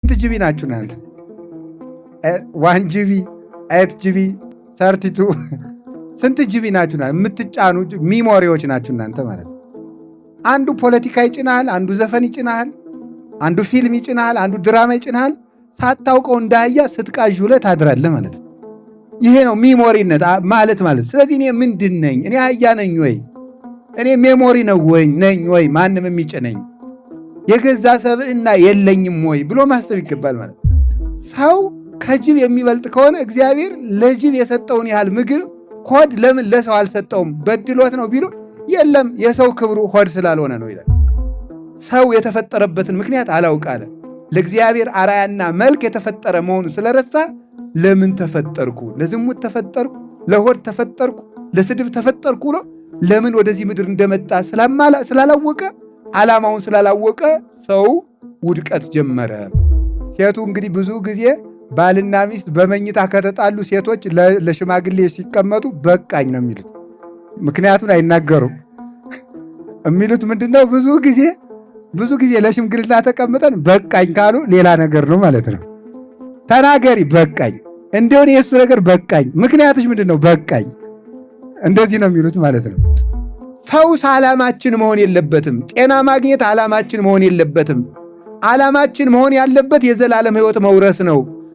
ስንት ጂቢ ናችሁ እናንተ? 1 ጂቢ 8 ጂቢ 32 ስንት ጂቢ ናችሁ የምትጫኑ ሚሞሪዎች ናችሁ እናንተ ማለት ነው። አንዱ ፖለቲካ ይጭናል፣ አንዱ ዘፈን ይጭናል፣ አንዱ ፊልም ይጭናል፣ አንዱ ድራማ ይጭናል። ሳታውቀው እንዳያ ስትቃዥውለት ታድራለህ ማለት ነው። ይሄ ነው ሚሞሪነት ማለት። ስለዚህ እኔ ምንድን ነኝ? እኔ አህያ ነኝ ወይ? እኔ ሜሞሪ ነው ወይ ነኝ ወይ? ማንም የሚጭነኝ የገዛ ሰብዕና የለኝም ወይ ብሎ ማሰብ ይገባል ማለት ነው። ሰው ከጅብ የሚበልጥ ከሆነ እግዚአብሔር ለጅብ የሰጠውን ያህል ምግብ ሆድ ለምን ለሰው አልሰጠውም? በድሎት ነው ቢሉ የለም የሰው ክብሩ ሆድ ስላልሆነ ነው ይላል። ሰው የተፈጠረበትን ምክንያት አላውቃለ። ለእግዚአብሔር አራያና መልክ የተፈጠረ መሆኑ ስለረሳ ለምን ተፈጠርኩ? ለዝሙት ተፈጠርኩ፣ ለሆድ ተፈጠርኩ፣ ለስድብ ተፈጠርኩ ብሎ ለምን ወደዚህ ምድር እንደመጣ ስላላወቀ፣ ዓላማውን ስላላወቀ ሰው ውድቀት ጀመረ። ሴቱ እንግዲህ ብዙ ጊዜ ባልና ሚስት በመኝታ ከተጣሉ ሴቶች ለሽማግሌ ሲቀመጡ በቃኝ ነው የሚሉት። ምክንያቱን አይናገሩም። የሚሉት ምንድነው? ብዙ ጊዜ ለሽምግልና ተቀምጠን በቃኝ ካሉ ሌላ ነገር ነው ማለት ነው። ተናገሪ በቃኝ፣ እንደሆነ የእሱ ነገር በቃኝ፣ ምክንያትሽ ምንድነው? በቃኝ። እንደዚህ ነው የሚሉት ማለት ነው። ፈውስ ዓላማችን መሆን የለበትም። ጤና ማግኘት ዓላማችን መሆን የለበትም። ዓላማችን መሆን ያለበት የዘላለም ሕይወት መውረስ ነው።